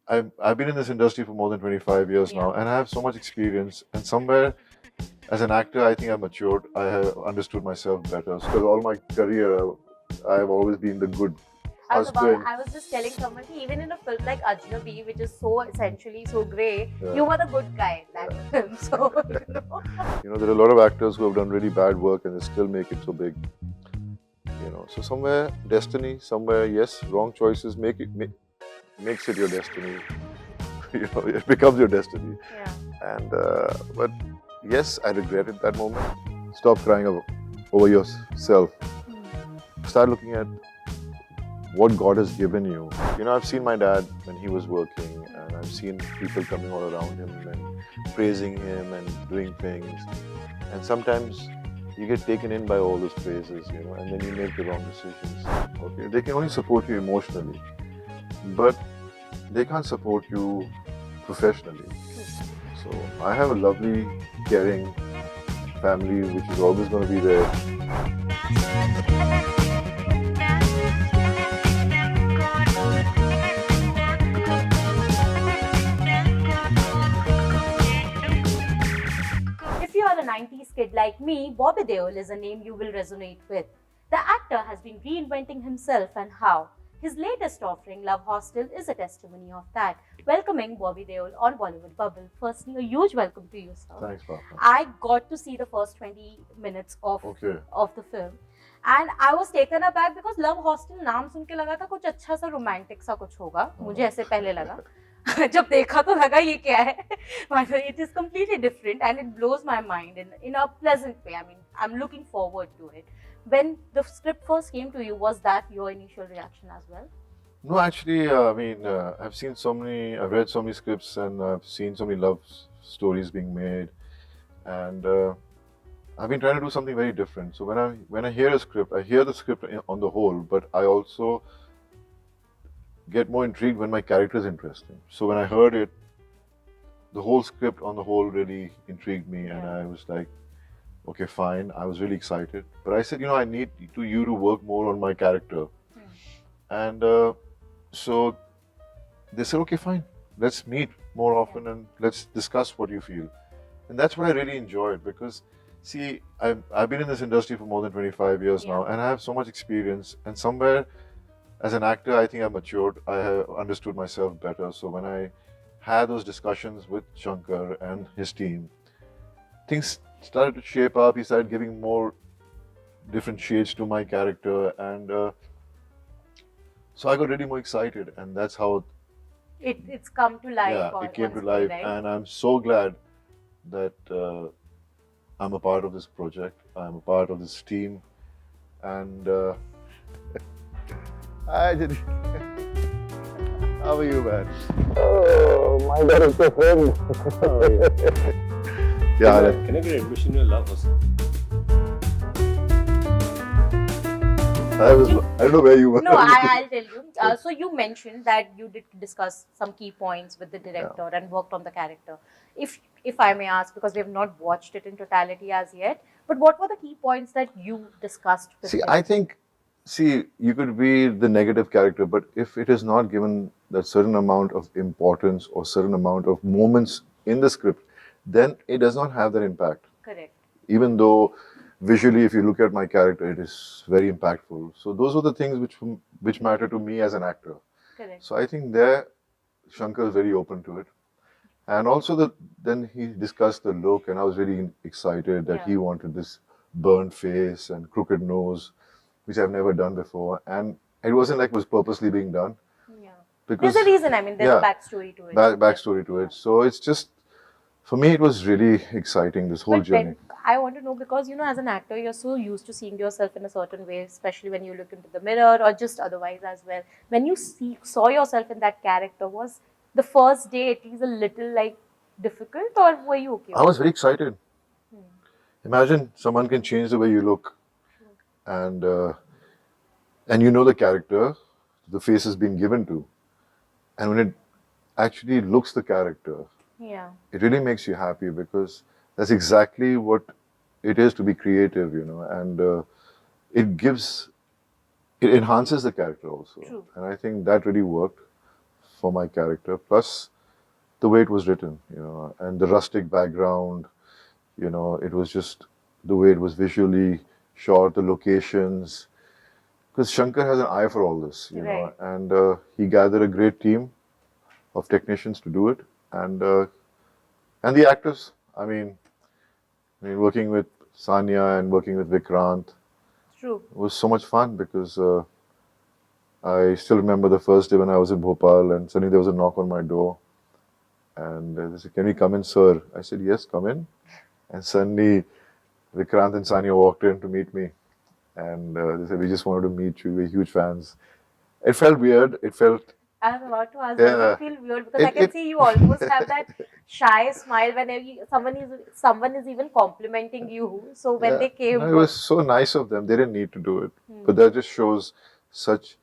I've been in this industry for more than 25 years now, and I have so much experience. And somewhere, as an actor, I think I've matured. I have understood myself better. Because all my career, I've always been the good husband. I was just telling someone, even in a film like Ajnabi, which is so essentially so grey, Yeah. you were the good guy in that film. So, There are a lot of actors who have done really bad work and they still make it so big. So somewhere destiny, somewhere yes, wrong choices makes it your destiny. It becomes your destiny. yeah. And but yes, I regretted that moment. Stop crying over yourself. Start looking at what God has given you. I've seen my dad when he was working, and I've seen people coming all around him and praising him and doing things. And sometimes you get taken in by all those praises, and then you make the wrong decisions. Okay, they can only support you emotionally, but they can't support you professionally. So I have a lovely, caring family which is always going to be there. If you are a 90s kid like me, Bobby Deol is a name you will resonate with. The actor has been reinventing himself, and how. His latest offering, Love Hostel, is a testimony of that. Welcoming Bobby Deol on Bollywood Bubble. Firstly, a huge welcome to you, sir. Thanks, Bhavna. I got to see the first 20 minutes of the film. And I was taken aback because Love Hostel नाम सुन के लगा था कुछ अच्छा सा romantic सा कुछ होगा. मुझे ऐसे पहले लगा. जब देखा तो लगा ये क्या है. It is completely different and it blows my mind in a pleasant way. I mean, I'm looking forward to it. When the script first came to you, was that your initial reaction as well? No, actually, I've read so many scripts and I've seen so many love stories being made, and I've been trying to do something very different. So when I hear a script, I hear the script on the whole, but I also get more intrigued when my character is interesting. So when I heard it, the whole script on the whole really intrigued me, and I was like, okay, fine. I was really excited, but I said, I need you to work more on my character, and so they said, okay, fine. Let's meet more often and let's discuss what you feel, and that's what I really enjoyed because. See, I've been in this industry for more than 25 years now, and I have so much experience. And somewhere, as an actor, I think I've matured. I have understood myself better. So when I had those discussions with Shankar and his team, things started to shape up. He started giving more different shades to my character, and so I got really more excited. And that's how it's come to life. Yeah, it came to life, right? And I'm so glad that. I'm a part of this project. I'm a part of this team, and hi, Jenny. How are you, man? Oh, my God, it's a friend. Yeah. Can I get admission in your Love Hostel? I don't know where you were. No, I'll tell you. So you mentioned that you did discuss some key points with the director and worked on the character. If I may ask, because we have not watched it in totality as yet, but what were the key points that you discussed with him? I think, you could be the negative character, but if it is not given that certain amount of importance or certain amount of moments in the script, then it does not have that impact. Correct. Even though visually, if you look at my character, it is very impactful. So those are the things which matter to me as an actor. Correct. So I think there, Shankar is very open to it. And also then he discussed the look, and I was really excited that he wanted this burnt face and crooked nose, which I've never done before. And it wasn't like it was purposely being done. Yeah. Because there's a reason, there's a backstory to it. Backstory to it. So it's just, for me, it was really exciting, this whole journey. I want to know because, as an actor, you're so used to seeing yourself in a certain way, especially when you look into the mirror or just otherwise as well. When you saw yourself in that character, was the first day at least a little difficult, or were you okay? I was very excited. Imagine someone can change the way you look, and the character, the face has been given to, and when it actually looks the character, it really makes you happy because that's exactly what it is to be creative, and it enhances the character also. True. And I think that really worked. for my character. Plus, the way it was written, and the rustic background, it was just the way it was visually shot, the locations. Because Shankar has an eye for all this, and he gathered a great team of technicians to do it, and the actors. Working with Sanya and working with Vikrant True. was so much fun because I still remember the first day when I was in Bhopal and suddenly there was a knock on my door and they said, "Can we come in, sir?" I said, "Yes, come in." And suddenly Vikrant and Sanya walked in to meet me and they said, "We just wanted to meet you. We're huge fans." It felt weird. It felt... I was about to ask, does it feel weird? Because I can see you almost have that shy smile whenever someone is even complimenting you. So when they came... No, it was so nice of them. They didn't need to do it. But that just shows such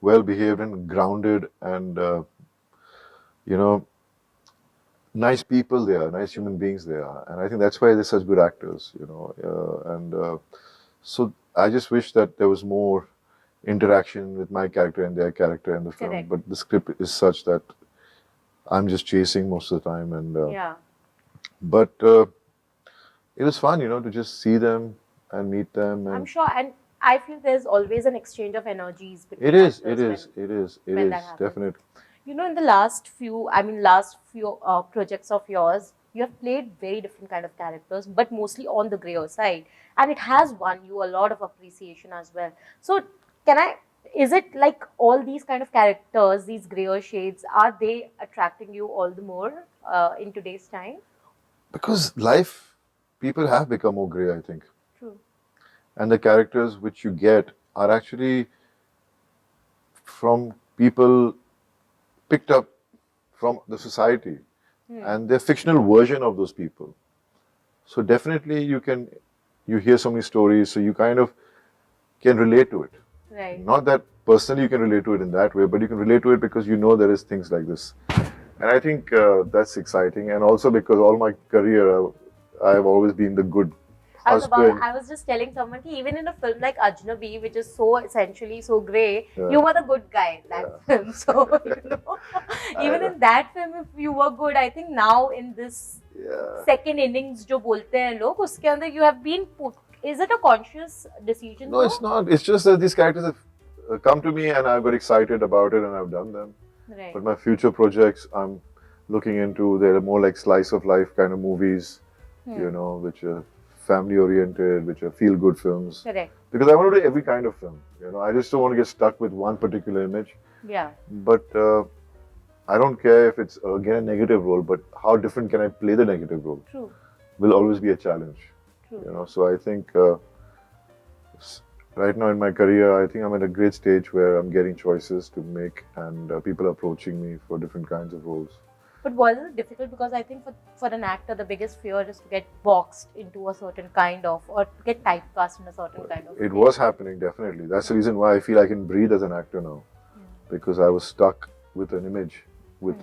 well-behaved and grounded and, nice people they are, nice human beings they are. And I think that's why they're such good actors, so I just wish that there was more interaction with my character and their character in the film. Correct. But the script is such that I'm just chasing most of the time. And But it was fun, to just see them and meet them. And I'm sure, and I feel there's always an exchange of energies between it is, definitely. In the last few projects of yours, you have played very different kind of characters, but mostly on the grayer side, and it has won you a lot of appreciation as well. So, is it like all these kind of characters, these grayer shades, are they attracting you all the more in today's time? Because people have become more grey, I think. True. And the characters which you get are actually from people picked up from the society. And they're fictional version of those people. So definitely you hear so many stories, so you kind of can relate to it. Right. Not that personally you can relate to it in that way, but you can relate to it because there is things like this. And I think that's exciting. And also because all my career, I've always been the good husband. I was just telling someone, even in a film like Ajnabi, which is so essentially so grey, you were the good guy in that film. So, even in that film, if you were good, I think now in this second innings, jo bolte hain log, uske andar you have been put. Is it a conscious decision? No, it's not. It's just that these characters have come to me and I got excited about it and I've done them. Right. But my future projects, I'm looking into, they're more like slice of life kind of movies, which are family oriented, which are feel good films. Correct. Because I want to do every kind of film. I just don't want to get stuck with one particular image. Yeah. But I don't care if it's again a negative role, but how different can I play the negative role? True. Will always be a challenge. True. So I think right now in my career, I think I'm at a great stage where I'm getting choices to make and people are approaching me for different kinds of roles. But was it difficult? Because I think for an actor, the biggest fear is to get boxed into a certain kind of, or to get typecast in a certain kind of. It was happening, definitely. That's the reason why I feel I can breathe as an actor now. Because I was stuck with an image. With,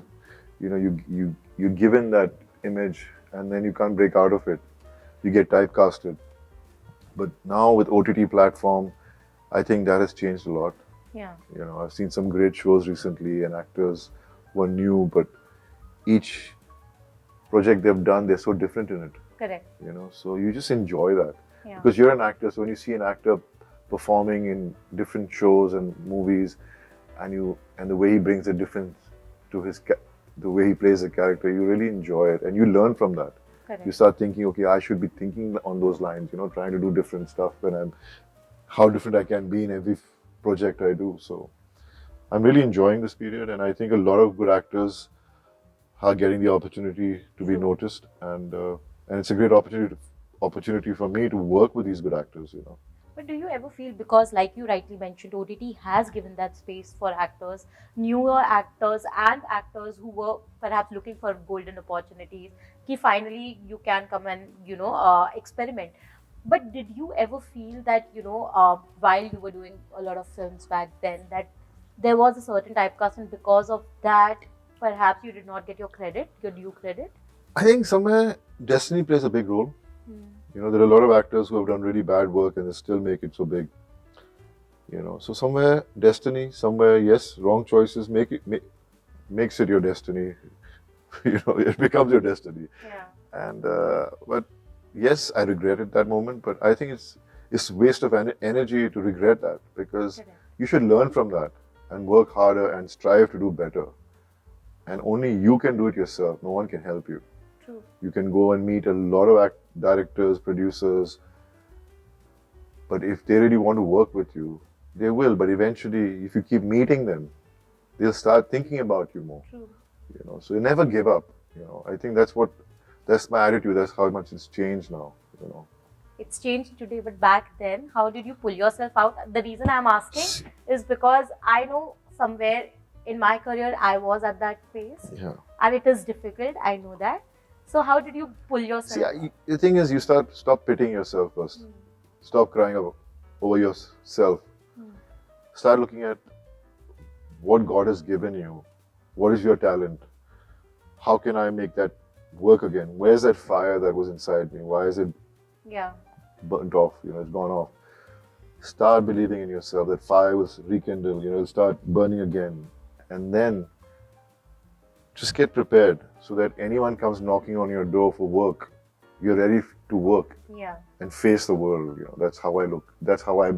you're given that image and then you can't break out of it. You get typecasted. But now with OTT platform, I think that has changed a lot. Yeah. I've seen some great shows recently and actors were new, but each project they've done, they're so different in it. Correct. So you just enjoy that. Yeah. Because you're an actor, so when you see an actor performing in different shows and movies, and the way he brings a difference to the way he plays the character, you really enjoy it and you learn from that. Correct. You start thinking, okay, I should be thinking on those lines, trying to do different stuff how different I can be in every project I do. So I'm really enjoying this period, and I think a lot of good actors are getting the opportunity to be noticed, and it's a great opportunity for me to work with these good actors. But do you ever feel, because like you rightly mentioned, OTT has given that space for actors, newer actors and actors who were perhaps looking for golden opportunities, कि finally you can come and, experiment. But did you ever feel that, while you were doing a lot of films back then, that there was a certain typecast and because of that, perhaps you did not get your due credit? I think somewhere destiny plays a big role. There are a lot of actors who have done really bad work and they still make it so big. So somewhere destiny, somewhere yes, wrong choices make makes it your destiny. It becomes your destiny. Yeah. And but yes, I regretted that moment. But I think it's waste of energy to regret that, because Correct. you should learn from that and work harder and strive to do better. And only you can do it yourself. No one can help you. True. You can go and meet a lot of directors, producers, but if they really want to work with you, they will. But eventually, if you keep meeting them, they'll start thinking about you more. True. So you never give up. I think that's my attitude. That's how much it's changed now. It's changed today, but back then, how did you pull yourself out? The reason I'm asking is because I know somewhere in my career I was at that phase, and it is difficult. I know that. So how did you pull yourself? See, the thing is, you stop pitying yourself first. Stop crying over yourself. Start looking at what God has given you. What is your talent? How can I make that work again? Where's that fire that was inside me? Why is it burnt off? It's gone off. Start believing in yourself. That fire will rekindle. Start burning again, and then just get prepared so that anyone comes knocking on your door for work, you're ready to work and face the world. That's how I look. That's how I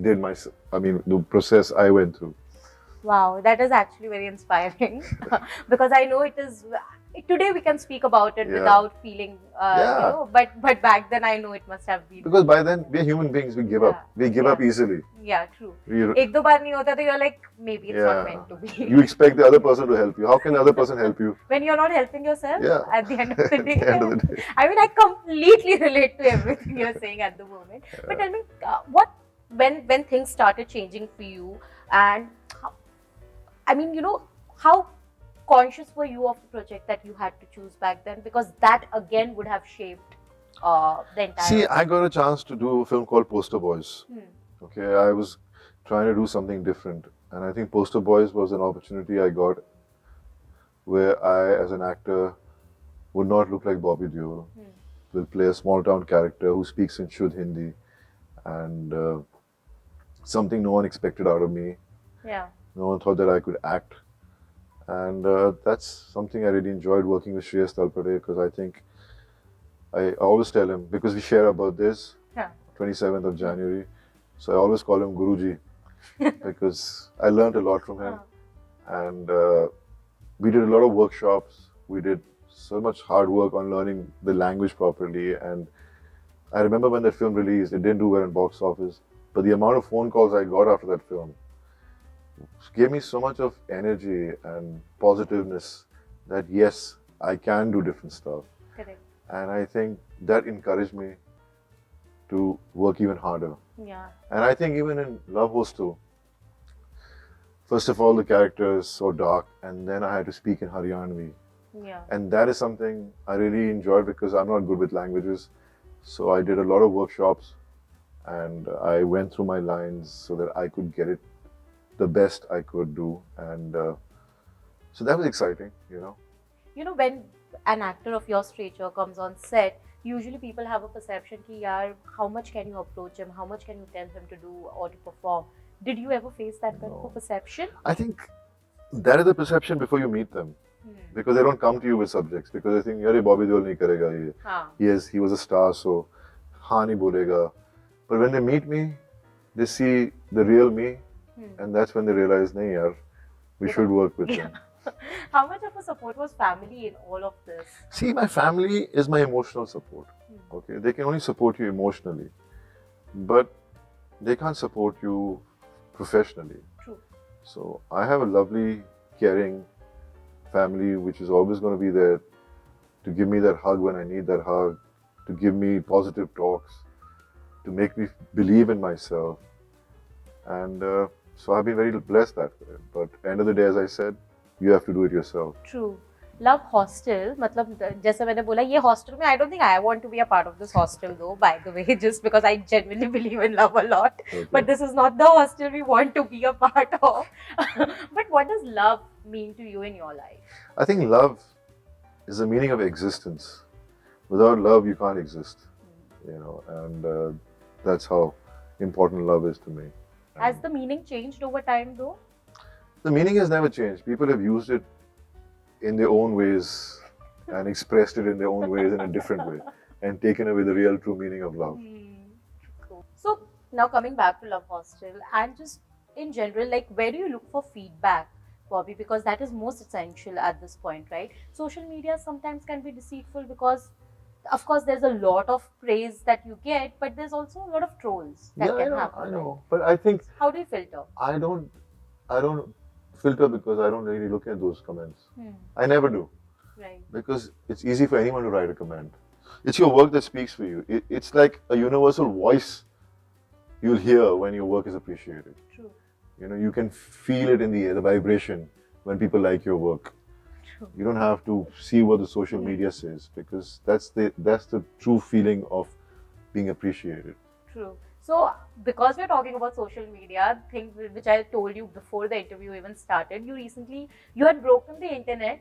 did the process I went through. Wow, that is actually very inspiring because I know it is. Today we can speak about it without feeling, but back then I know it must have been. Because by then we're human beings, we give up. We give up easily. Yeah, true. एक दो बार नहीं होता तो you're like, maybe it's not meant to be. You expect the other person to help you. How can the other person help you? When you're not helping yourself at the end of the day. At the end of the day. I mean, I completely relate to everything you're saying at the moment. But tell me, when things started changing for you, and how conscious were you of the project that you had to choose back then? Because that again would have shaped the entire. See, I got a chance to do a film called Poster Boys. Okay, I was trying to do something different, and I think Poster Boys was an opportunity I got where I, as an actor, would not look like Bobby Deol. Will play a small town character who speaks in Shuddh Hindi, and something no one expected out of me. Yeah. No one thought that I could act. And that's something I really enjoyed working with Shreyas Talpade, because I think I always tell him, because we share our birthdays, 27th of January, so I always call him Guruji because I learned a lot from him. And we did a lot of workshops. We did so much hard work on learning the language properly. And I remember when that film released, it didn't do well in box office, but the amount of phone calls I got after that film gave me so much of energy and positiveness that yes, I can do different stuff. Correct. And I think that encouraged me to work even harder. Yeah. And I think even in Love Hostel, first of all, the character is so dark, and then I had to speak in Haryanvi. Yeah. And that is something I really enjoyed because I'm not good with languages. So I did a lot of workshops, and I went through my lines so that I could get it the best I could do. And so that was exciting, When an actor of your stature comes on set, usually people have a perception that, how much can you approach him? How much can you tell him to do or to perform? Did you ever face that kind of a perception? I think that is the perception before you meet them. Because they don't come to you with subjects. Because they think, "Yare, Bobby Deol nahi karega ye." He was a star, so haan nahi bolega. But when they meet me, they see the real me, and that's when they realize, "Nahi yaar, we should work with them." How much of a support was family in all of this? See, my family is my emotional support. Okay, they can only support you emotionally, but they can't support you professionally. True. So I have a lovely, caring family which is always going to be there to give me that hug when I need that hug, to give me positive talks, to make me believe in myself. And so I've been very blessed that way. But at the end of the day, as I said, you have to do it yourself. True. Love Hostel, मतलब जैसे मैंने बोला ये hostel में I don't think I want to be a part of this hostel though, by the way, just because I genuinely believe in love a lot. Okay. But this is not the hostel we want to be a part of. But what does love mean to you in your life? I think love is the meaning of existence. Without love, you can't exist. And that's how important love is to me. Has the meaning changed over time though? The meaning has never changed. People have used it in their own ways and expressed it in their own ways in a different way and taken away the real true meaning of love. Cool. So now coming back to Love Hostel and just in general, like where do you look for feedback, Bobby? Because that is most essential at this point, right? Social media sometimes can be deceitful because of course there's a lot of praise that you get, but there's also a lot of trolls that can happen. I know. But I think How do you filter? I don't filter because I don't really look at those comments. I never do. Right. Because it's easy for anyone to write a comment. It's your work that speaks for you. It's like a universal voice you'll hear when your work is appreciated. True. You know, you can feel it in the air, the vibration when people like your work. True. You don't have to see what the social media says because that's the true feeling of being appreciated. True. So, because we're talking about social media, thing which I told you before the interview even started, you had broken the internet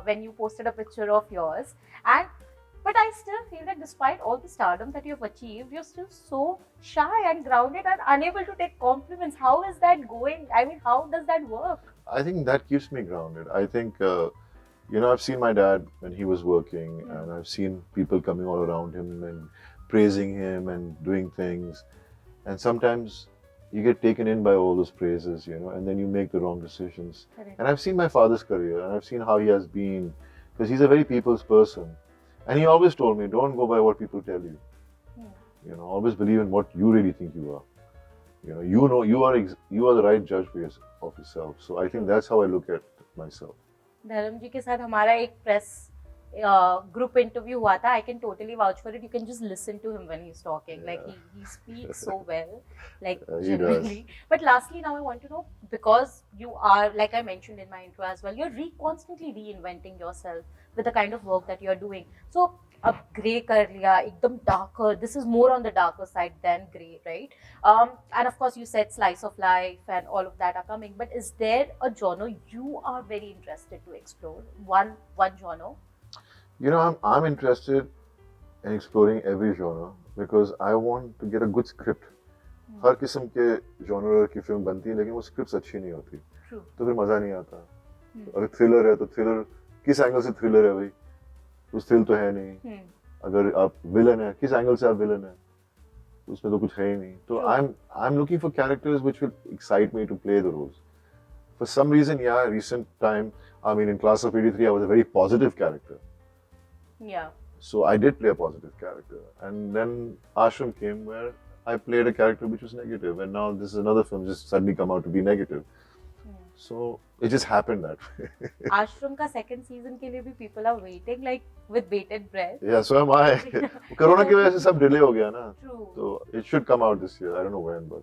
when you posted a picture of yours, but I still feel that despite all the stardom that you've achieved, you're still so shy and grounded and unable to take compliments. How is that going? I mean, how does that work? I think that keeps me grounded. I think, I've seen my dad when he was working and I've seen people coming all around him and praising him and doing things. And sometimes you get taken in by all those praises, and then you make the wrong decisions. Correct. And I've seen my father's career and I've seen how he has been, because he's a very people's person. And he always told me, don't go by what people tell you. Always believe in what you really think you are. You are the right judge of yourself. So I think that's how I look at myself. धर्म जी के साथ हमारा एक press group interview हुआ था. I can totally vouch for it. You can just listen to him when he's talking. Like he speaks so well, like genuinely. But lastly, now I want to know, because you are, like I mentioned in my intro as well, you're constantly reinventing yourself with the kind of work that you're doing. So अब grey कर लिया, एकदम darker. This is more on the darker side than grey, right? And of course, you said slice of life and all of that are coming. But is there a genre you are very interested to explore? One genre? I'm interested in exploring every genre because I want to get a good script. हर किस्म के genre की film बनती है लेकिन वो scripts अच्छी नहीं होती. True. तो फिर मजा नहीं आता. अगर thriller है तो thriller किस एंगल से thriller है भाई? उस थ्रिल तो है नहीं. अगर आप विलन है, किस एंगल से आप विलन है? उसमें तो कुछ है ही नहीं. तो I'm looking for characters which will excite me to play the roles. For some reason, recent time, in Class of '83, I was a very positive character. Yeah. So I did play a positive character, and then Ashram came where I played a character which was negative, and now this is another film just suddenly come out to be negative. So it just happened that way. Ashram का second season के लिए भी people are waiting like with bated breath. Yeah, so am I. Corona की वजह से सब delay हो गया ना. True. So it should come out this year. I don't know when, but.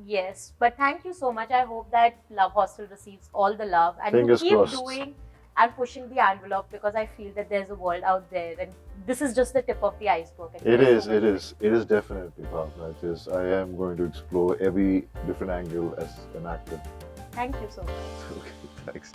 Yes, but thank you so much. I hope that Love Hostel receives all the love and Fingers you keep crossed. doing and pushing the envelope, because I feel that there's a world out there and this is just the tip of the iceberg. It is definitely, Bhavna. It is. I am going to explore every different angle as an actor. Thank you so much. Okay, thanks.